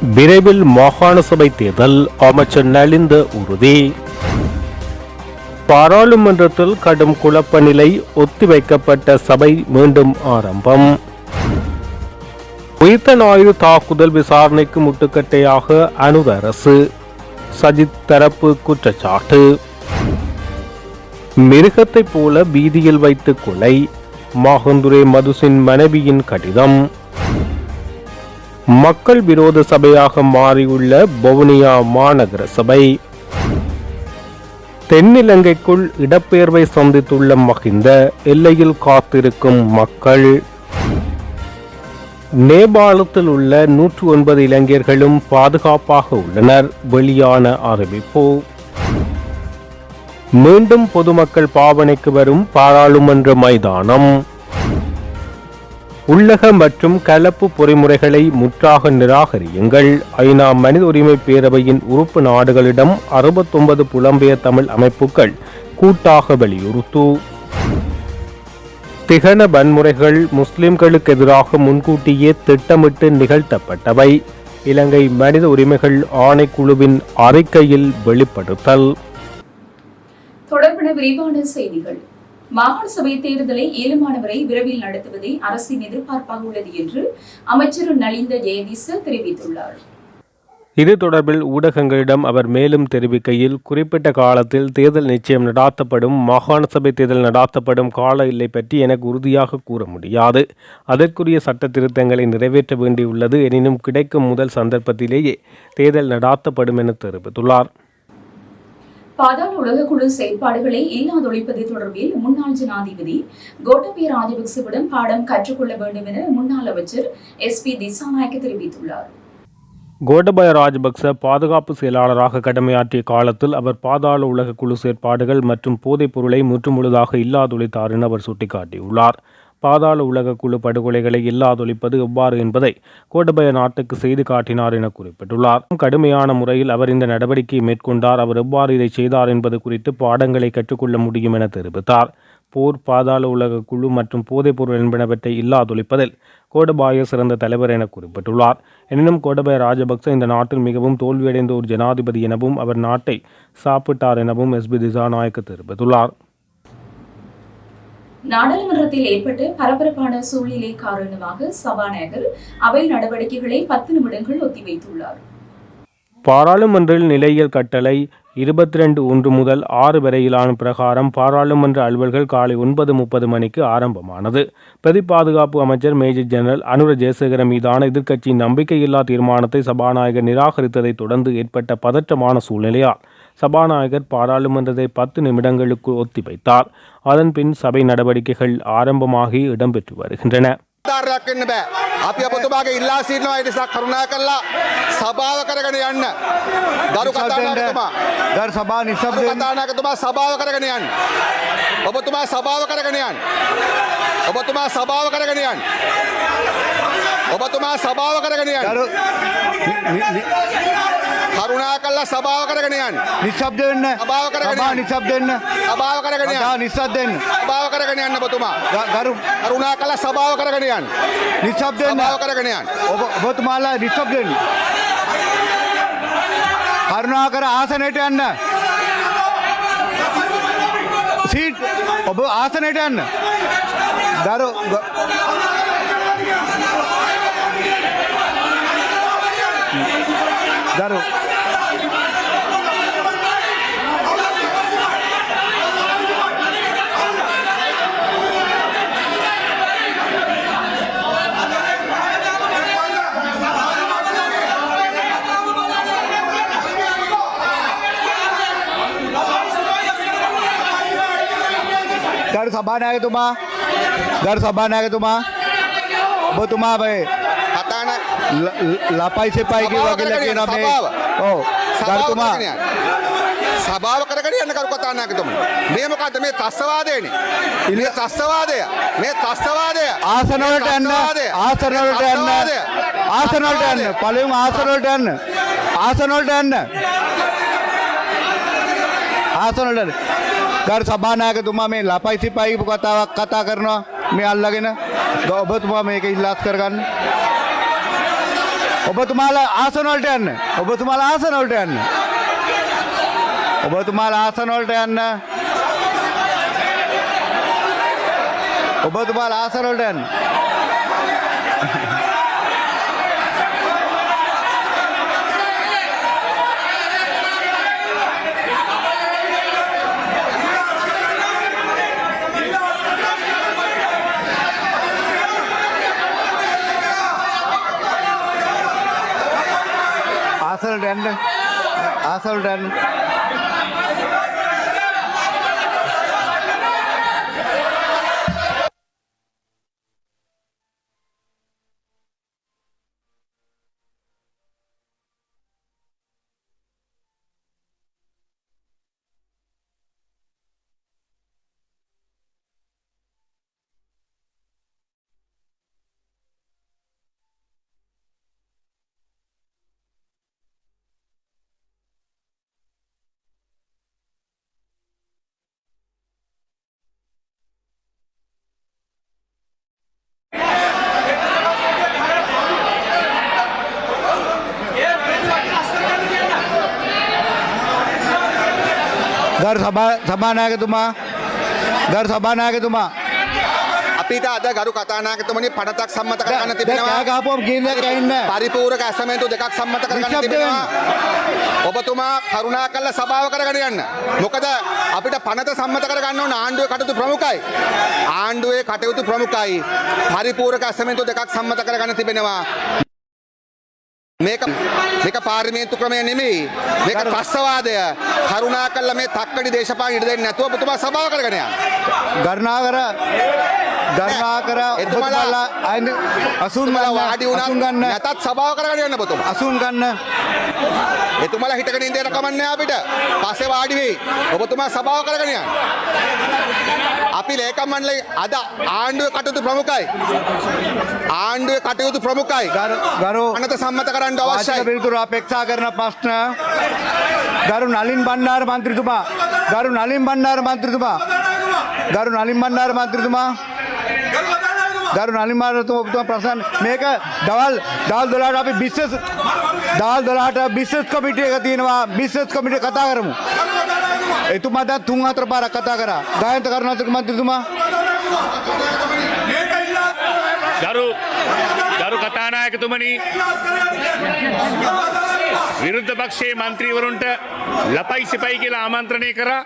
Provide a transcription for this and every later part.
விரைவில் மாகாண சபை தேர்தல், அமைச்சர் நலிந்த உறுதி. பாராளுமன்றத்தில் கடும் குழப்ப நிலை, ஒத்திவைக்கப்பட்ட சபை மீண்டும் ஆரம்பம். உயிர்த்த ஞாயிறு தாக்குதல் விசாரணைக்கு முட்டுக்கட்டையாக அனுர அரசு, சஜித் தரப்பு குற்றச்சாட்டு. மிருகத்தைப் போல வீதியில் வைத்து கொலை, மாகந்துரே மதுசின் மனைவியின் கடிதம். மக்கள் விரோத சபையாக மாறியுள்ள வவுனியா மாநகர சபை. தென்னிலங்கைக்குள் இடப்பெயர்வை சந்தித்துள்ள மஹிந்த, எல்லையில் காத்திருக்கும் மக்கள். நேபாளத்தில் உள்ள 109 இளைஞர்களும் பாதுகாப்பாக உள்ளனர், வெளியான அறிவிப்பு. மீண்டும் பொதுமக்கள் பாவனைக்கு வரும் பாராளுமன்ற மைதானம். உள்ளக மற்றும் கலப்பு பொறிமுறைகளை முற்றாக நிராகரியுங்கள், ஐநா மனித உரிமை பேரவையின் உறுப்பு நாடுகளிடம் 69 புலம்பெயர் தமிழ் அமைப்புகள் கூட்டாக வலியுறுத்து. திகன வன்முறைகள் முஸ்லிம்களுக்கு எதிராக முன்கூட்டியே திட்டமிட்டு நிகழ்த்தப்பட்டவை, இலங்கை மனித உரிமைகள் ஆணைக்குழுவின் அறிக்கையில் வெளிப்படுத்தல். தொடர்பான விரிவான செய்திகள். மாகாண சபை தேர்தலை இயலுமானவரை விரைவில் நடத்துவதே அரசின் எதிர்பார்ப்பாக உள்ளது என்று அமைச்சர் நலிந்த ஜெயதீச தெரிவித்துள்ளார். இது தொடர்பில் ஊடகங்களிடம் அவர் மேலும் தெரிவிக்கையில், குறிப்பிட்ட காலத்தில் தேர்தல் நிச்சயம் நடாத்தப்படும், மாகாண சபை தேர்தல் நடாத்தப்படும் கால எல்லை பற்றி எனக்கு உறுதியாக கூற முடியாது. அதற்குரிய சட்ட திருத்தங்களை நிறைவேற்ற வேண்டியுள்ளது. எனினும் கிடைக்கும் முதல் சந்தர்ப்பத்திலேயே தேர்தல் நடாத்தப்படும் என தெரிவித்துள்ளார். பாதாள உலகக்குழு செயற்பாடுகளை இல்லாதொழிப்பது தொடர்பில் முன்னாள் ஜனாதிபதி கோட்டபய ராஜபக்சவிடம் பாடம் கற்றுக்கொள்ள வேண்டும் என முன்னாள் அமைச்சர் SP திசாநாயக்க தெரிவித்துள்ளார். கோட்டபய ராஜபக்ச பாதுகாப்பு செயலாளராக கடமையாற்றிய காலத்தில் அவர் பாதாள உலக குழு செயற்பாடுகள் மற்றும் போதைப் பொருளை முற்றுமுழுதாக இல்லாதொழித்தார் என அவர் சுட்டிக்காட்டியுள்ளார். பாதாள உலக குழு படுகொலைகளை இல்லாதொழிப்பது எவ்வாறு என்பதை கோட்டபய நாட்டுக்கு செய்து காட்டினார் என குறிப்பிட்டுள்ளார். கடுமையான முறையில் அவர் இந்த நடவடிக்கையை மேற்கொண்டார். அவர் எவ்வாறு இதை செய்தார் என்பது குறித்து பாடங்களை கற்றுக்கொள்ள முடியும் என தெரிவித்தார். போர், பாதாள உலக குழு மற்றும் போதைப் பொருள் என்பனவற்றை இல்லாதொழிப்பதில் கோட்டபாய சிறந்த தலைவர் என குறிப்பிட்டுள்ளார். எனினும் கோட்டபய ராஜபக்ச இந்த நாட்டில் மிகவும் தோல்வியடைந்த ஒரு ஜனாதிபதி எனவும் அவர் நாட்டை சாப்பிட்டார் எனவும் SP திசாநாயக்க தெரிவித்துள்ளார். நாடாளுமன்றத்தில் ஏற்பட்ட பரபரப்பான சூழ்நிலை காரணமாக சபாநாயகர் அவை நடவடிக்கைகளை 10 நிமிடங்கள் ஒத்திவைத்துள்ளார். பாராளுமன்றில் நிலையியல் கட்டளை 22(1) முதல் 6 வரையிலான பிரகாரம் பாராளுமன்ற அலுவல்கள் காலை 9:30 மணிக்கு ஆரம்பமானது. பிரதி பாதுகாப்பு அமைச்சர் மேஜர் ஜெனரல் அனுர ஜெயசேகர மீதான எதிர்க்கட்சியின் நம்பிக்கையில்லா தீர்மானத்தை சபாநாயகர் நிராகரித்ததை தொடர்ந்து ஏற்பட்ட பதற்றமான சூழ்நிலையால் சபாநாயகர் பாராளுமன்றத்தை 10 நிமிடங்களுக்கு ஒத்திவைத்தார். அதன் பின் சபை நடவடிக்கைகள் ஆரம்பமாகி இடம்பெற்று வருகின்றன. අපි ඔබතුමාගේ ඉල්ලා සිටිනවා ඒ නිසා කරුණා කරලා සභාව කරගෙන යන්න. ගරු කතානායකතුමා ගරු සභා නිශ්ශබ්දයෙන් කතානායකතුමා සභාව කරගෙන යන්න. ඔබතුමා සභාව කරගෙන යන්න. ඔබතුමා සභාව කරගෙන යන්න. ඔබතුමා සභාව කරගෙන යන්න. කරුණා කරලා සභාව කරගෙන යන්න. නිශ්ශබ්ද වෙන්න. සභාව කරගෙන යන්න. නිශ්ශබ්ද වෙන්න. සභාව කරගෙන යන්න. නිශ්ශබ්ද වෙන්න. සභාව කරගෙන යන්න ඔබතුමා. කරුණා කරලා සභාව කරගෙන යන්න. නිශ්ශබ්ද වෙන්න. සභාව කරගෙන යන්න. ඔබතුමාලා නිශ්ශබ්ද වෙන්න. කරුණාකර ආසනයට යන්න. සීට් ඔබ ආසනයට යන්න. දරු දරු ගරු සභානායකතුමා ඔබතුමා මේ කතාන ලපයි සෙපයි වගේ කියනවා මේ ඔව් ගරුතුමා සභාව කරගෙන යන්න කරු කතානායකතුමා මේ මොකද්ද මේ ත්‍ස්වාදයනේ මේ ත්‍ස්වාදය ආසන වලට යන්න පළවෙනිම ආසන වලට යන්න ගරු සභානායකතුමා මේ ලපයි සිපයි කතාවක් කතා කරනවා මේ අල්ලගෙන ඔබතුමා මේක ඉල්ලාස් කරගන්න ඔබතුමාලා ආසන වලට යන්න. ඔබතුමාලා ආසන වලට යන්න. ඔබතුමාලා ආසන වලට යන්න. ඔබතුමාලා ආසන වලට යන්න. ආසනට යන්න. ආසනට යන්න. ගරු සභානායකතුමා ගරු සභානායකතුමා අපිට අද ගරු කතානායකතුමනි පනතක් සම්මත කරගන්න තිබෙනවා. කෑ ගහපුවම කියන දෙයක් ඇහෙන්නේ නැහැ. පරිපූර්ණක ඇසමෙන්තු දෙකක් සම්මත කරගන්න තිබෙනවා. ඔබතුමා කරුණාකරලා සභාව කරගෙන යන්න. මොකද අපිට පනත සම්මත කරගන්න ඕන ආණ්ඩුවේ කටයුතු ප්‍රමුඛයි. ආණ්ඩුවේ කටයුතු ප්‍රමුඛයි. පරිපූර්ණක ඇසමෙන්තු දෙකක් සම්මත කරගන්න තිබෙනවා. මේක පාර්ලිමේන්තු ක්‍රමය නෙමෙයි. මේක ත්‍රස්තවාදය. කරුණාකරලා මේ තක්කඩි දේශපාලන ඉඩ දෙන්නේ නැතුව ඔබතුමා සභාව කරගෙන යන්න. ගරුණාකර ඔබතුමාලා අසුන් වාඩි වුණා නැතත් සභාව කරගෙන යන්න ඔබතුමා. අසුන් ගන්න. එතුමාලා හිටගෙන ඉඳලා කමන්නේ අපිට. පස්සේ වාඩි වෙයි. ඔබතුමා සභාව කරගෙන යන්න. අපි ලේකම් මණ්ඩලයේ අද ආණ්ඩුවේ කටයුතු ප්‍රමුඛයි. ආණ්ඩුවේ කටයුතු ප්‍රමුඛයි. ගරු අනත සම්මත කරන්න අවශ්‍යයි. පිළිතුරු අපේක්ෂා කරන ප්‍රශ්න ගරු නලින් බණ්ඩාර මන්ත්‍රීතුමා ගරු නලින් බණ්ඩාර මන්ත්‍රීතුමා ගරු නලින් බණ්ඩාර මන්ත්‍රීතුමා ගරු නලින් බණ්ඩාරතුමා ප්‍රශ්න මේක දවල් 12ට අපි බිස්නස් දවල් 12ට බිස්නස් කමිටුව එක තියෙනවා. බිස්නස් කමිටුව කතා කරමු. එතුමා දැන් 3-4 පාරක් කතා කරා. ගායන්ත කරුණාතිලක මන්ත්‍රීතුමා ගරු කතානායකතුමනි විරුද්ධ පක්ෂයේ മന്ത്രിවරුන්ට ලපයි සිපයි කියලා ආමන්ත්‍රණය කරා.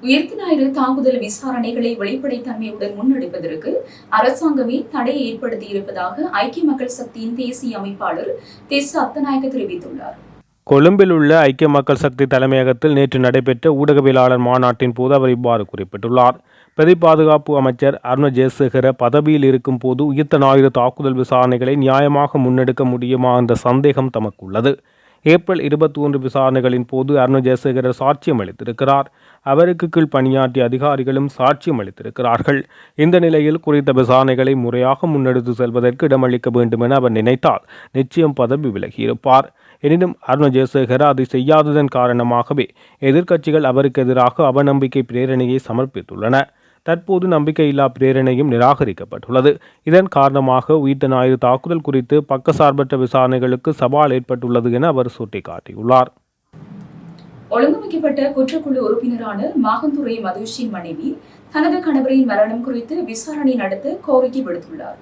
உயிர்த்த ஞாயிறு தாக்குதல் விசாரணைகளை வெளிப்படைத்தன்மையுடன் முன்னெடுப்பதற்கு அரசாங்கமே தடையை ஏற்படுத்தியிருப்பதாக ஐக்கிய மக்கள் சக்தியின் தேசிய அமைப்பாளர் திஸ் அத்தநாயக்க தெரிவித்துள்ளார். கொழும்பில் உள்ள ஐக்கிய மக்கள் சக்தி தலைமையகத்தில் நேற்று நடைபெற்ற ஊடகவியலாளர் மாநாட்டின் போது அவர் இவ்வாறு குறிப்பிட்டுள்ளார். பிரதி பாதுகாப்பு அமைச்சர் அருண ஜெயசேகர பதவியில் இருக்கும் போது உயிர்த்த ஞாயிறு தாக்குதல் விசாரணைகளை நியாயமாக முன்னெடுக்க முடியுமா என்ற சந்தேகம் தமக்கு உள்ளது. ஏப்ரல் 21 விசாரணைகளின் போது அருண ஜெயசேகர சாட்சியம் அளித்திருக்கிறார். அவருக்கு கீழ் பணியாற்றிய அதிகாரிகளும் சாட்சியம் அளித்திருக்கிறார்கள். இந்த நிலையில் குறித்த விசாரணைகளை முறையாக முன்னெடுத்து செல்வதற்கு இடமளிக்க வேண்டும் என அவர் நினைத்தால் நிச்சயம் பதவி விலகியிருப்பார். எனினும் அருண ஜெயசேகர அதை செய்யாததன் காரணமாகவே எதிர்க்கட்சிகள் அவருக்கு எதிராக அவநம்பிக்கை பிரேரணையை சமர்ப்பித்துள்ளன. தற்போது நம்பிக்கையில்லா பிரேரணையும் நிராகரிக்கப்பட்டுள்ளது. இதன் காரணமாக உயிர்த்த ஞாயிறு தாக்குதல் குறித்து பக்கசார்பற்ற விசாரணைகளுக்கு சவால் ஏற்பட்டுள்ளது என அவர் சுட்டிக்காட்டியுள்ளார். ஒழுங்கமைக்கப்பட்ட குற்றக்குழு உறுப்பினரான மாகந்துரை மதுஷின் மனைவி தனது கணவரின் மரணம் குறித்து விசாரணை நடத்த கோரிக்கை விடுத்துள்ளார்.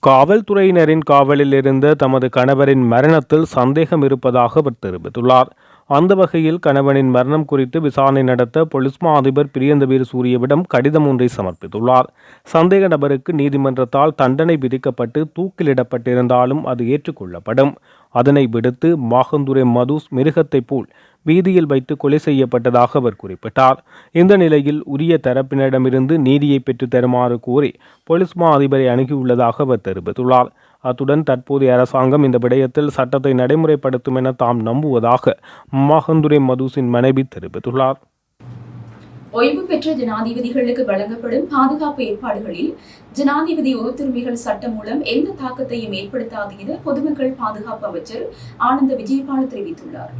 காவல்துறையினரின் காவலில் இருந்த தமது கணவரின் மரணத்தில் சந்தேகம் இருப்பதாக அவர் தெரிவித்துள்ளார். அந்த வகையில் கணவனின் மரணம் குறித்து விசாரணை நடத்த பொலிஸ் மா அதிபர் பிரியந்தவீர சூரியவிடம் கடிதம் ஒன்றை சமர்ப்பித்துள்ளார். சந்தேக நபருக்கு நீதிமன்றத்தால் தண்டனை விதிக்கப்பட்டு தூக்கிலிடப்பட்டிருந்தாலும் அது ஏற்றுக்கொள்ளப்படும். அதனை விடுத்து மாகந்துரை மதுஸ் மிருகத்தை போல் வீதியில் வைத்து கொலை செய்யப்பட்டதாக அவர் குறிப்பிட்டார். இந்த நிலையில் உரிய தரப்பினரிடமிருந்து நீதியை பெற்றுத் தருமாறு கோரி பொலிஸ் மா அதிபரை அணுகியுள்ளதாக அவர் தெரிவித்துள்ளார். அத்துடன் தற்போதைய அரசாங்கம் இந்த விடயத்தில் சட்டத்தை நடைமுறைப்படுத்தும் என தாம் நம்புவதாக மாகந்துரை மதுஸின் மனைவி தெரிவித்துள்ளார். ஓய்வு பெற்ற ஜனாதிபதிகளுக்கு வழங்கப்படும் பாதுகாப்பு ஏற்பாடுகளில் ஜனாதிபதி உறுத்துரிமைகள் சட்டம் மூலம் எந்த தாக்கத்தையும் ஏற்படுத்தாது என பொதுமக்கள் பாதுகாப்பு அமைச்சர் ஆனந்த விஜயபால தெரிவித்துள்ளார்.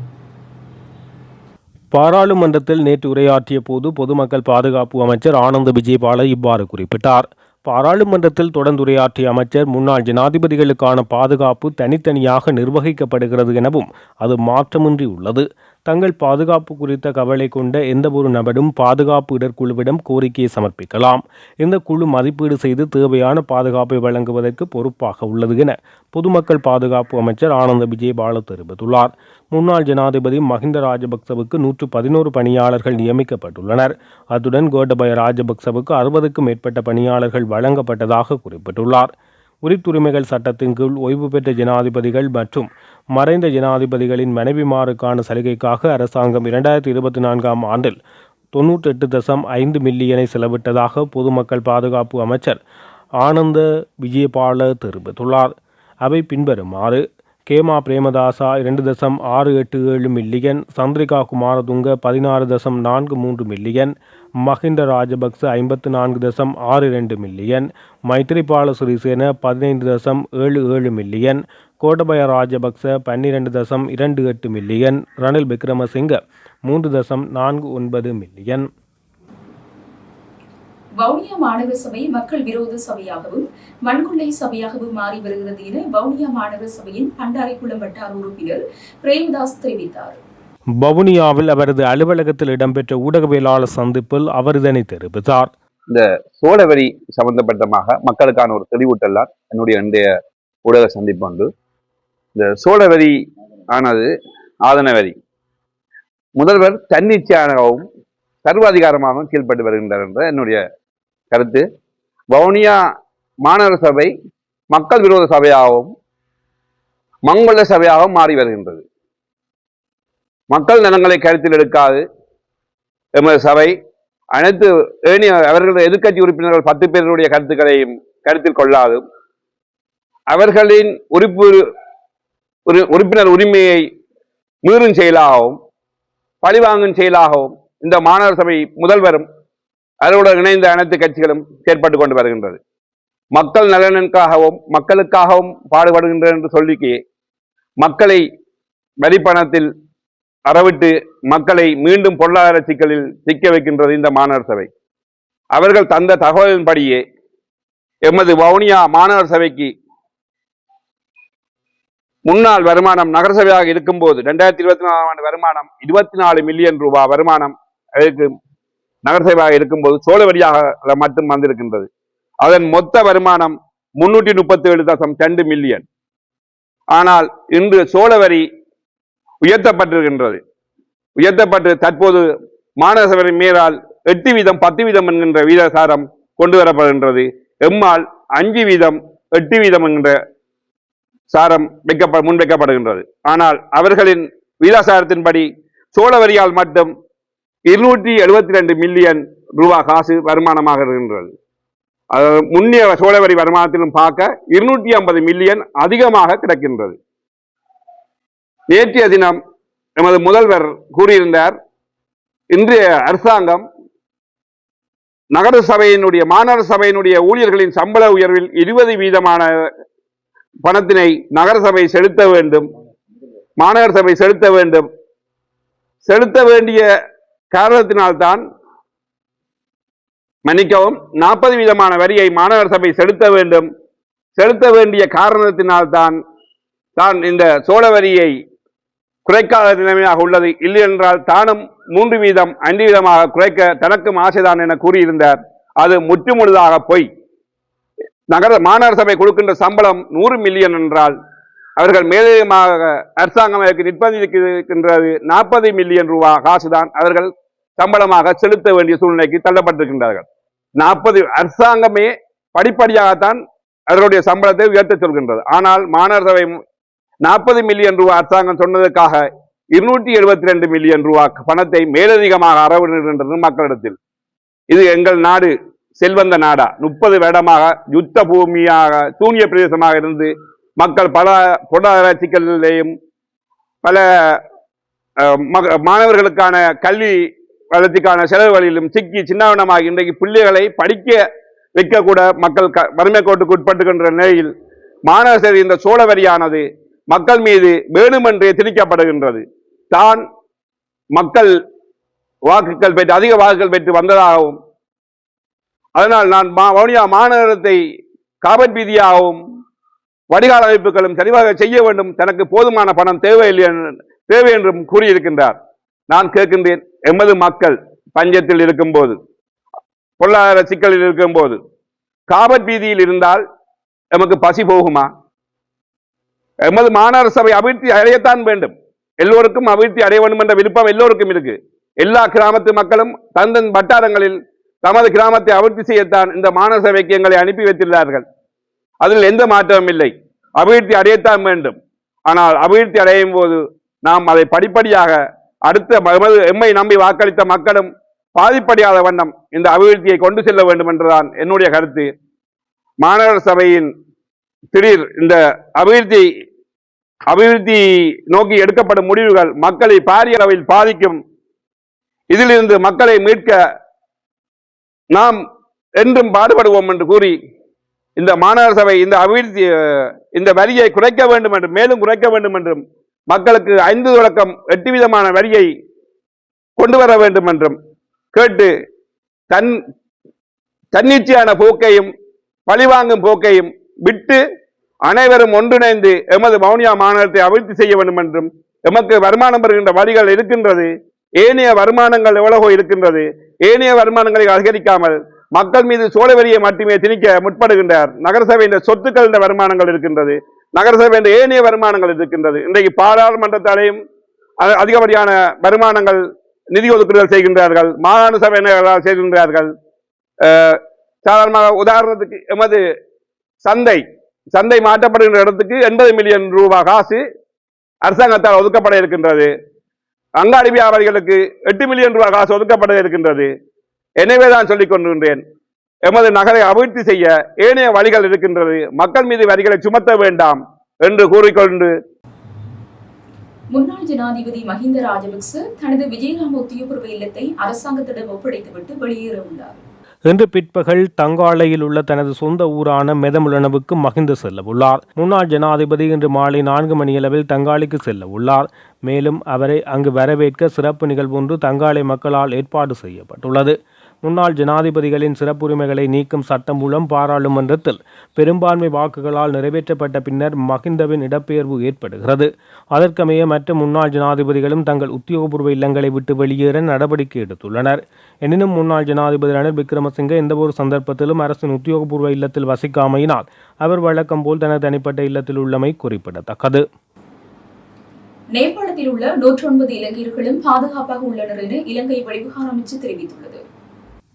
பாராளுமன்றத்தில் நேற்று உரையாற்றிய போது பொதுமக்கள் பாதுகாப்பு அமைச்சர் ஆனந்த விஜயபால இவ்வாறு குறிப்பிட்டார். பாராளுமன்றத்தில் தொடர்ந்துரையாற்றிய அமைச்சர் முன்னாள் ஜனாதிபதிகளுக்கான பாதுகாப்பு தனித்தனியாக நிர்வகிக்கப்படுகிறது எனவும் அது மாற்றமின்றி உள்ளது. தங்கள் பாதுகாப்பு குறித்த கவலை கொண்ட எந்தவொரு நபரும் பாதுகாப்பு இடர்குழுவிடம் கோரிக்கையை சமர்ப்பிக்கலாம். இந்த குழு மதிப்பீடு செய்து தேவையான பாதுகாப்பை வழங்குவதற்கு பொறுப்பாக உள்ளது என பொதுமக்கள் பாதுகாப்பு அமைச்சர் ஆனந்த விஜயபால தெரிவித்துள்ளார். முன்னாள் ஜனாதிபதி மஹிந்த ராஜபக்சவுக்கு 111 பணியாளர்கள் நியமிக்கப்பட்டுள்ளனர். அத்துடன் கோட்டபய ராஜபக்சவுக்கு 60க்கும் மேற்பட்ட பணியாளர்கள் வழங்கப்பட்டதாக குறிப்பிட்டுள்ளார். உரித்துரிமைகள் சட்டத்தின் கீழ் ஓய்வு பெற்ற ஜனாதிபதிகள் மற்றும் மறைந்த ஜனாதிபதிகளின் மனைவிமாருக்கான சலுகைக்காக அரசாங்கம் 2024ஆம் ஆண்டில் 98.5 மில்லியனை செலவிட்டதாக பொதுமக்கள் பாதுகாப்பு அமைச்சர் ஆனந்த விஜயபால தெரிவித்துள்ளார். அவை பின்வருமாறு: கேமா Premadasa 2.687 million, Chandrika Kumaratunga 16.43 million, Mahinda Rajapaksa 54.62 million, Maithripala Sirisena 15.77 million, Gotabaya Rajapaksa 12.28 million, Ranil Wickremesinghe 3.49 million. Vavuniya மாநகர சபை மக்கள் விரோத சபையாகவும் மண்கொள்ளை சபையாகவும் மாறி வருகிறது என வவுனியா மாநகர சபையின் பண்டாரிக்குளம் வட்டார உறுப்பினர் பிரேமதாஸ் தெரிவித்தார். வவுனியாவில் அவரது அலுவலகத்தில் இடம்பெற்ற ஊடகவியலாளர் சந்திப்பில் அவர் இதனை தெரிவித்தார். இந்த சோழவரி சம்பந்தப்பட்டமாக மக்களுக்கான ஒரு தெளிவூட்டலாம் என்னுடைய இன்றைய ஊடக சந்திப்பு உண்டு. இந்த சோழவரி ஆனது ஆதன வரி. முதல்வர் தன்னிச்சையாகவும் சர்வாதிகாரமாகவும் கீழ்பட்டு வருகின்றார் என்ற என்னுடைய கருத்து. வவுனியா மாநகர சபை மக்கள் விரோத சபையாகவும் மங்கொள்ள சபையாகவும் மாறி வருகின்றது. மக்கள் நலன்களை கருத்தில் எடுக்காது எமது சபை அனைத்து அவர்களது எதிர்க்கட்சி உறுப்பினர்கள் 10 பேருடைய கருத்துக்களையும் கருத்தில் கொள்ளாது அவர்களின் உறுப்பினர் உரிமையை மீறும் செயலாகவும் பழிவாங்கும் செயலாகவும் இந்த மாநகர சபை முதல்வரும் அதனுடன் இணைந்த அனைத்து கட்சிகளும் செயற்பட்டு கொண்டு வருகின்றது. மக்கள் நலனுக்காகவும் மக்களுக்காகவும் பாடுபடுகின்றனர் என்று சொல்லி மக்களை வரிப்பணத்தில் அறவிட்டு மக்களை மீண்டும் பொருளாதார சிக்கலில் சிக்க வைக்கின்றது இந்த மாநகர சபை. அவர்கள் தந்த தகவலின்படியே எமது வவுனியா மாநகர சபைக்கு முன்னாள் வருமானம் நகரசபையாக இருக்கும்போது 2024ஆம் ஆண்டு வருமானம் 24 மில்லியன் ரூபாய் வருமானம் அதற்கு நகரசபையாக இருக்கும்போது சோழவரியாக மட்டும் வந்திருக்கின்றது. அதன் மொத்த வருமானம் 337.2 மில்லியன். ஆனால் இன்று சோழவரி உயர்த்தப்பட்டிருக்கின்றது. உயர்த்தப்பட்டு தற்போது மாநகர சபை மேலால் 8 வீதம் 10 வீதம் என்கின்ற வீதசாரம் கொண்டு வரப்படுகின்றது. எம்மால் 5 வீதம் 8 வீதம் என்கின்ற சாரம் முன்வைக்கப்படுகின்றது. ஆனால் அவர்களின் வீதாசாரத்தின்படி சோழவரியால் மட்டும் 272 மில்லியன் ரூபாய் காசு வருமானமாக இருக்கின்றது. முன்னிய சோழவரி வருமானத்திலும் பார்க்க 250 மில்லியன் அதிகமாக கிடைக்கின்றது. நேற்றைய தினம் எமது முதல்வர் கூறியிருந்தார், இன்றைய அரசாங்கம் நகர சபையினுடைய மாநகர சபையினுடைய ஊழியர்களின் சம்பள உயர்வில் 20 வீதமான பணத்தினை நகரசபை செலுத்த வேண்டும், மாநகர சபை செலுத்த வேண்டும். செலுத்த வேண்டிய காரணத்தினால்தான் மன்னிக்கவும் 40 வீதமான வரியை மாநகர சபை செலுத்த வேண்டும். செலுத்த வேண்டிய காரணத்தினால்தான் இந்த சோழ வரியை குறைக்காத நிலைமையாக உள்ளது. இல்லை என்றால் தானும் 3 வீதம் 5 வீதமாக குறைக்க தனக்கும் ஆசைதான் என கூறியிருந்தார். அது முற்றுமுழுதாக பொய். மாநகர சபை கொடுக்கின்ற சம்பளம் 100 மில்லியன் என்றால் அவர்கள் மேலதிகமாக அரசாங்கம் நிர்பந்திக்கின்றது 40 மில்லியன் ரூபாய் காசுதான் அவர்கள் சம்பளமாக செலுத்த வேண்டிய சூழ்நிலைக்கு தள்ளப்பட்டிருக்கின்றார்கள். 40 அரசாங்கமே படிப்படியாகத்தான் அவர்களுடைய சம்பளத்தை உயர்த்த சொல்கின்றது. ஆனால் மாநகர சபை 40 மில்லியன் ரூபாய் அரசாங்கம் சொன்னதற்காக 272 மில்லியன் ரூபாய் பணத்தை மேலதிகமாக அறவிடுகின்றது மக்களிடத்தில். இது எங்கள் நாடு செல்வந்த நாடா? 30 வருடமாக யுத்த பூமியாக சூனிய பிரதேசமாக இருந்து மக்கள் பல பொருளாதார சிக்கலிலேயும் பல மாணவர்களுக்கான கல்வி வளர்ச்சிக்கான செலவுகளிலும் சிக்கி சின்னவனமாக இன்றைக்கு பிள்ளைகளை படிக்க வைக்க கூட மக்கள் வறுமை கோட்டுக்கு உட்பட்டுகின்ற நிலையில் மாநகர சபை இந்த சோழ வரியானது மக்கள் மீது வேணுமென்றே திணிக்கப்படுகின்றது. தான் மக்கள் வாக்குகள் பெற்று அதிக வாக்குகள் பெற்று வந்ததாகவும் அதனால் நான் வவுனியா மாநகரத்தை காபட் வீதியாகவும் வடிகால் அமைப்புகளும் சரிவாக செய்ய வேண்டும், தனக்கு போதுமான பணம் தேவை என்றும் கூறியிருக்கின்றார். நான் கேட்கின்றேன், எமது மக்கள் பஞ்சத்தில் இருக்கும் போது, பொருளாதார சிக்கலில் இருக்கும் போது காபட் வீதியில் இருந்தால் எமக்கு பசி போகுமா? எமது மாநகர சபை அபிவிருத்தி அடையத்தான் வேண்டும். எல்லோருக்கும் அபிவிருத்தி அடைய வேண்டும் என்ற விருப்பம் எல்லோருக்கும் இருக்கு. எல்லா கிராமத்து மக்களும் தந்தன் வட்டாரங்களில் தமது கிராமத்தை அபிவிருத்தி செய்யத்தான் இந்த மாநகர சபைக்கு எங்களை அனுப்பி வைத்துள்ளார்கள். அதில் எந்த மாற்றமும் இல்லை. அபிவிருத்தி அடையத்தான் வேண்டும். ஆனால் அபிவிருத்தி அடையும் போது நாம் அதை படிப்படியாக அடுத்த எம்மை நம்பி வாக்களித்த மக்களும் பாதிப்படையாத வண்ணம் இந்த அபிவிருத்தியை கொண்டு செல்ல வேண்டும் என்றுதான் என்னுடைய கருத்து. மாநகர சபையின் திடீர் இந்த அபிவிருத்தி நோக்கி எடுக்கப்படும் முடிவுகள் மக்களை பாரிய அளவில் பாதிக்கும். இதிலிருந்து மக்களை மீட்க நாம் என்றும் பாடுபடுவோம் என்று கூறி, இந்த மாநகர சபை இந்த வரியை குறைக்க வேண்டும் என்றும் மேலும் குறைக்க வேண்டும் என்றும் மக்களுக்கு 5 தொடக்கம் 8 விதமான வரியை கொண்டு வர வேண்டும் என்றும் கேட்டு தன்னிச்சையான போக்கையும் பழிவாங்கும் போக்கையும் விட்டு அனைவரும் ஒன்றிணைந்து எமது வவுனியா மாநகரத்தை அபிவிருத்தி செய்ய வேண்டும் என்றும், எமக்கு வருமானம் பெறுகின்ற வழிகள் இருக்கின்றது, ஏனைய வருமானங்கள் எவ்வளவோ இருக்கின்றது, ஏனைய வருமானங்களை அதிகரிக்காமல் மக்கள் மீது சோழ வரியை மட்டுமே திணிக்க முற்படுகின்றார். நகரசபை சொத்துக்கள் என்ற வருமானங்கள் இருக்கின்றது, நகரசபை என்ற ஏனைய வருமானங்கள் இருக்கின்றது. இன்றைக்கு பாராளுமன்றத்தாலேயும் அதிகப்படியான வருமானங்கள் நிதி ஒதுக்கீடுகள் செய்கின்றார்கள், மாகாண சபையினர்களால் செய்கின்றார்கள். சாதாரணமாக உதாரணத்துக்கு எமது சந்தை மாற்றப்படுகின்ற இடத்துக்கு 80 மில்லியன் ரூபாய் காசு அரசாங்கத்தால் ஒதுக்கப்பட இருக்கின்றது. அங்காடி வியாபாரிகளுக்கு 8 மில்லியன் ரூபாய் காசு ஒதுக்கப்பட இருக்கின்றது. எனவேதான் சொல்லிக் கொண்டிருந்தேன், எமது நகரை அபிவிருத்தி செய்ய ஏனைய வழிகள் இருக்கின்றது, மக்கள் மீது வரிகளை சுமத்த வேண்டாம் என்று கூறிக்கொண்டு, முன்னாள் ஜனாதிபதி மஹிந்த ராஜபக்ச தனது விஜயராம உத்தியோகபூர்வ இல்லத்தை அரசாங்கத்திடம் ஒப்படைத்துவிட்டு வெளியேற உள்ளார். இன்று பிற்பகல் தங்காலையில் உள்ள தனது சொந்த ஊரான மெதமுலனவுக்கு மஹிந்த செல்ல உள்ளார். முன்னாள் ஜனாதிபதி இன்று மாலை 4 மணியளவில் தங்காலைக்கு செல்ல உள்ளார். மேலும் அவரை அங்கு வரவேற்க சிறப்பு நிகழ்வு ஒன்று தங்காலை மக்களால் ஏற்பாடு செய்யப்பட்டுள்ளது. முன்னாள் ஜனாதிபதிகளின் சிறப்புரிமைகளை நீக்கும் சட்டம் மூலம் பாராளுமன்றத்தில் பெரும்பான்மை வாக்குகளால் நிறைவேற்றப்பட்ட பின்னர் மஹிந்தவின் இடப்பெயர்வு ஏற்படுகிறது. அதற்கமைய மற்ற முன்னாள் ஜனாதிபதிகளும் தங்கள் உத்தியோகபூர்வ இல்லங்களை விட்டு வெளியேற நடவடிக்கை எடுத்துள்ளனர். எனினும் முன்னாள் ஜனாதிபதி ரணில் விக்ரமசிங்கே எந்தவொரு சந்தர்ப்பத்திலும் அரசின் உத்தியோகபூர்வ இல்லத்தில் வசிக்காமையினால் அவர் வழக்கம் போல் தனது தனிப்பட்ட இல்லத்தில் உள்ளமை குறிப்பிடத்தக்கது. நேபாளத்தில் உள்ள 109 இலங்கையர்களும் பாதுகாப்பாக உள்ளனர் என இலங்கை வெளிவிவகார அமைச்சு தெரிவித்துள்ளது.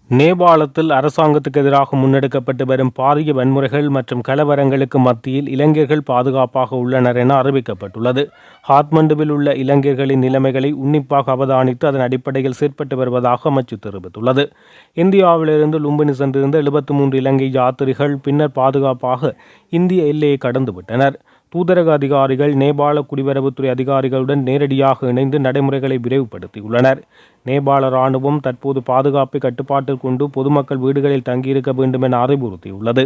நேபாளத்தில் அரசாங்கத்துக்கு எதிராக முன்னெடுக்கப்பட்டு வரும் பாரிய வன்முறைகள் மற்றும் கலவரங்களுக்கு மத்தியில் இளைஞர்கள் பாதுகாப்பாக உள்ளனர் என அறிவிக்கப்பட்டுள்ளது. காத்மண்டுவில் உள்ள இளைஞர்களின் நிலைமைகளை உன்னிப்பாக அவதானித்து அதன் அடிப்படையில் செயற்பட்டு வருவதாக அமைச்சு தெரிவித்துள்ளது. இந்தியாவிலிருந்து லும்பினி சென்றிருந்த 73 இலங்கை யாத்திரிகள் பின்னர் பாதுகாப்பாக இந்திய எல்லையை கடந்துவிட்டனர். தூதரக அதிகாரிகள் நேபாள குடிவரவுத்துறை அதிகாரிகளுடன் நேரடியாக இணைந்து நடைமுறைகளை விரைவுபடுத்தியுள்ளனர். நேபாள இராணுவம் தற்போது பாதுகாப்பை கட்டுப்பாட்டில் கொண்டு பொதுமக்கள் வீடுகளில் தங்கியிருக்க வேண்டும் என அறிவுறுத்தியுள்ளது.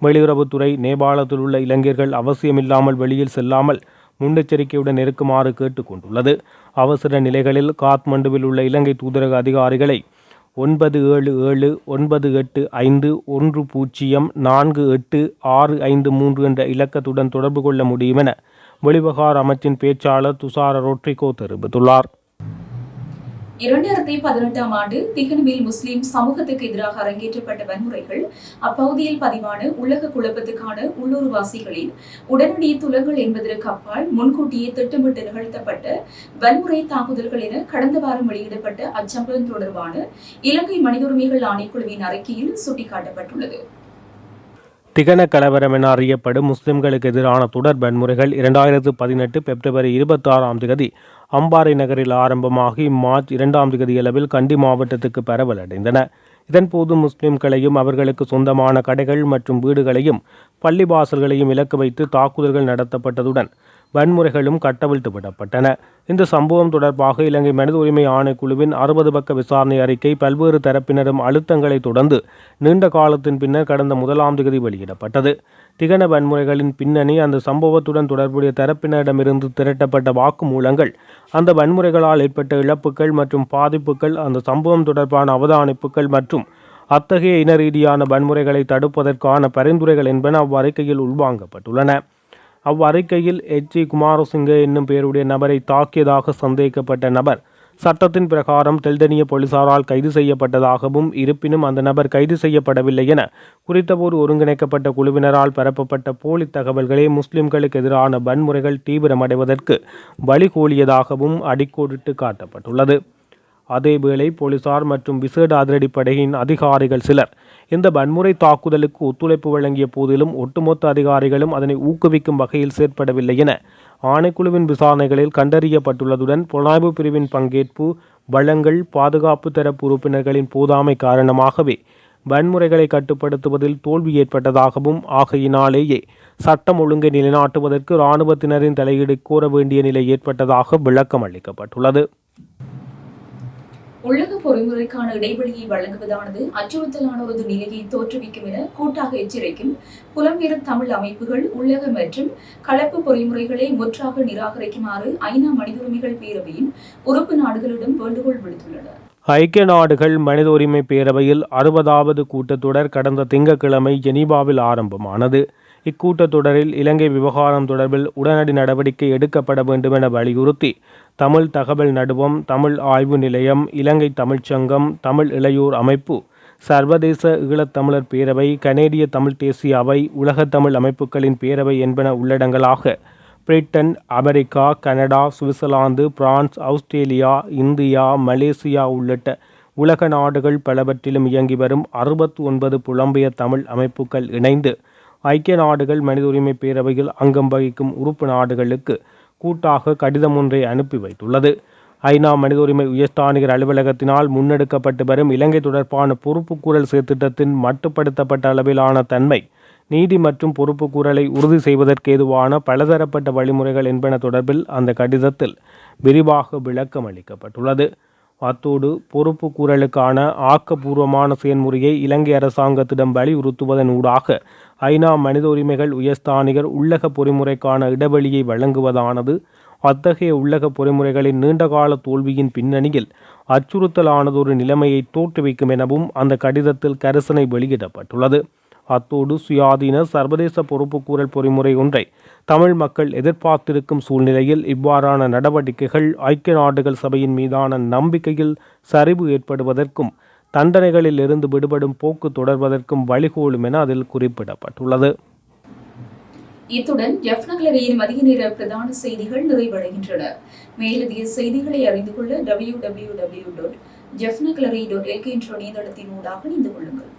வெளியுறவுத்துறை நேபாளத்தில் உள்ள இளைஞர்கள் அவசியமில்லாமல் வெளியில் செல்லாமல் முன்னெச்சரிக்கையுடன் இருக்குமாறு கேட்டுக்கொண்டுள்ளது. அவசர நிலைகளில் காத்மண்டுவில் உள்ள இலங்கை தூதரக அதிகாரிகளை 9775104863 என்ற இலக்கத்துடன் தொடர்பு கொள்ள முடியும் என வெளிவிவகார அமைச்சின் பேச்சாளர் துஷார ரொட்ரிகோ தெரிவித்துள்ளார். 2018ஆம் ஆண்டு திகனவில் முஸ்லிம் சமூகத்துக்கு எதிராக அரங்கேற்றப்பட்ட வன்முறைகள் அப்பகுதியில் பதிவான உலக குழப்பத்துக்கான உள்ளூர்வாசிகளின் உடனடி துலங்கள் என்பதற்கு அப்பால் முன்கூட்டியே திட்டமிட்டு நிகழ்த்தப்பட்ட வன்முறை தாக்குதல்கள் என கடந்த வாரம் வெளியிடப்பட்ட அச்சம்பவம் தொடர்பான இலங்கை மனித உரிமைகள் ஆணைக்குழுவின் அறிக்கையில் சுட்டிக்காட்டப்பட்டுள்ளது. திகன கலவரம் என அறியப்படும் முஸ்லிம்களுக்கு எதிரான தொடர் வன்முறைகள் 2018 பிப்ரவரி 26ஆம் தேதி அம்பாறை நகரில் ஆரம்பமாகி மார்ச் 2ஆம் தேதி அளவில் கண்டி மாவட்டத்துக்கு பரவலடைந்தன. இதன்போது முஸ்லிம்களையும் அவர்களுக்கு சொந்தமான கடைகள் மற்றும் வீடுகளையும் பள்ளிவாசல்களையும் இலக்கு வைத்து தாக்குதல்கள் நடத்தப்பட்டதுடன் வன்முறைகளும் கட்டவிழ்த்து விடப்பட்டன. இந்த சம்பவம் தொடர்பாக இலங்கை மனித உரிமை ஆணைக்குழுவின் 60 பக்க விசாரணை அறிக்கை பல்வேறு தரப்பினரும் அழுத்தங்களை தொடர்ந்து நீண்ட காலத்தின் பின்னர் கடந்த 1ஆம் தேதி வெளியிடப்பட்டது. திகன வன்முறைகளின் பின்னணி, அந்த சம்பவத்துடன் தொடர்புடைய தரப்பினரிடமிருந்து திரட்டப்பட்ட வாக்குமூலங்கள், அந்த வன்முறைகளால் ஏற்பட்ட இழப்புகள் மற்றும் பாதிப்புகள், அந்த சம்பவம் தொடர்பான அவதானிப்புகள் மற்றும் அத்தகைய இன ரீதியான வன்முறைகளை தடுப்பதற்கான பரிந்துரைகள் என்பன அவ்வறிக்கையில் உள்வாங்கப்பட்டுள்ளன. அவ்வறிக்கையில் H.G. குமாரசிங்க என்னும் பெயருடைய நபரை தாக்கியதாக சந்தேகிக்கப்பட்ட நபர் சட்டத்தின் பிரகாரம் தெல்தனிய போலீசாரால் கைது செய்யப்பட்டதாகவும், இருப்பினும் அந்த நபர் கைது செய்யப்படவில்லை என குறித்தபோது ஒருங்கிணைக்கப்பட்ட குழுவினரால் பரப்பப்பட்ட போலி தகவல்களே முஸ்லிம்களுக்கு எதிரான வன்முறைகள் தீவிரமடைவதற்கு வழிகோலியதாகவும் அடிக்கோடிட்டு காட்டப்பட்டுள்ளது. அதேவேளை போலீசார் மற்றும் விசேட அதிரடிப்படையின் அதிகாரிகள் சிலர் இந்த வன்முறை தாக்குதலுக்கு ஒத்துழைப்பு வழங்கிய போதிலும் ஒட்டுமொத்த அதிகாரிகளும் அதனை ஊக்குவிக்கும் வகையில் செயற்படவில்லை என ஆணைக்குழுவின் விசாரணைகளில் கண்டறியப்பட்டுள்ளதுடன் புலனாய்வு பிரிவின் பங்கேற்பு, வளங்கள், பாதுகாப்பு தரப்பு உறுப்பினர்களின் போதாமை காரணமாகவே வன்முறைகளை கட்டுப்படுத்துவதில் தோல்வி ஏற்பட்டதாகவும், ஆகையினாலேயே சட்டம் ஒழுங்கை நிலைநாட்டுவதற்கு இராணுவத்தினரின் தலையீடு கோர வேண்டிய நிலை ஏற்பட்டதாக விளக்கம் அளிக்கப்பட்டுள்ளது. உலக பொறிமுறைக்கான இடைவெளியை வழங்குவதானது அச்சுறுத்தலான ஒரு நிலையை தோற்றுவிக்கும் என கூட்டாக எச்சரிக்கும் புலம்பெயர் தமிழ் அமைப்புகள் உலக மற்றும் கலப்பு பொறிமுறைகளை முற்றாக நிராகரிக்குமாறு ஐநா மனித உரிமைகள் பேரவையின் உறுப்பு நாடுகளிடம் வேண்டுகோள் விடுத்துள்ளன. ஐக்கிய நாடுகள் மனித உரிமை பேரவையில் 60வது கூட்டத்தொடர் கடந்த திங்கட்கிழமை ஜெனீவாவில் ஆரம்பமானது. இக்கூட்டத்தொடரில் இலங்கை விவகாரம் தொடர்பில் உடனடி நடவடிக்கை எடுக்கப்பட வேண்டும் என வலியுறுத்தி தமிழ் தகவல் நடுவம், தமிழ் ஆய்வு நிலையம், இலங்கை தமிழ்ச்சங்கம், தமிழ் இளையோர் அமைப்பு, சர்வதேச ஈழத்தமிழர் பேரவை, கனேடிய தமிழ் தேசிய அவை, உலகத் தமிழ் அமைப்புகளின் பேரவை என்பன உள்ளடங்கலாக Britain, America, Canada, Switzerland, France, Australia, India, Malaysia உள்ளிட்ட உலக நாடுகள் பலவற்றிலும் இயங்கி வரும் 69 புலம்பெயர் தமிழ் அமைப்புகள் இணைந்து ஐக்கிய நாடுகள் மனித உரிமை பேரவையில் அங்கம் வகிக்கும் உறுப்பு நாடுகளுக்கு கூட்டாக கடிதம் ஒன்றை அனுப்பி வைத்துள்ளது. ஐநா மனித உரிமை உயர்ஸ்தானிகர் அலுவலகத்தினால் முன்னெடுக்கப்பட்டு வரும் இலங்கை தொடர்பான பொறுப்புக்கூறல் செயற்திட்டத்தின் மட்டுப்படுத்தப்பட்ட அளவிலான தன்மை, நீதி மற்றும் பொறுப்புக்கூறலை உறுதி செய்வதற்கு ஏதுவான பலதரப்பட்ட வழிமுறைகள் என்பன தொடர்பில் அந்த கடிதத்தில் விரிவாக விளக்கம் அளிக்கப்பட்டுள்ளது. அத்தோடு பொறுப்புக்கூறலுக்கான ஆக்கப்பூர்வமான செயல்முறையை இலங்கை அரசாங்கத்திடம் வலியுறுத்துவதன் ஊடாக ஐநா மனித உரிமைகள் உயர்ஸ்தானிகர் உள்ளக பொறிமுறைக்கான இடைவெளியை வழங்குவதானது அத்தகைய உள்ளக பொறிமுறைகளின் நீண்டகால தோல்வியின் பின்னணியில் அச்சுறுத்தலானதொரு நிலைமையை தோற்றுவிக்கும் எனவும் அந்த கடிதத்தில் கரிசனை வெளியிடப்பட்டுள்ளது. அத்தோடு சுயாதீன சர்வதேச பொறுப்புக்கூறல் பொறிமுறை ஒன்றை தமிழ் மக்கள் எதிர்பார்த்திருக்கும் சூழ்நிலையில் இவ்வாறான நடவடிக்கைகள் ஐக்கிய நாடுகள் சபையின் மீதான நம்பிக்கையில் சரிவு ஏற்படுவதற்கும் தண்டனைகளில் இருந்து விடுபடும் போக்கு தொடர்வதற்கும் வழிகோலும் என அதில் குறிப்பிடப்பட்டுள்ளது. இத்துடன் ஜெஃப்னக்லரியின் மதிய நேர பிரதான செய்திகள் நிறைவடைகின்றன. மேலதிக செய்திகளை அறிந்து கொள்ள www.jeffnaclery.lk என்ற இணையதளத்தின் ஊடாக இணைந்து கொள்ளுங்கள்.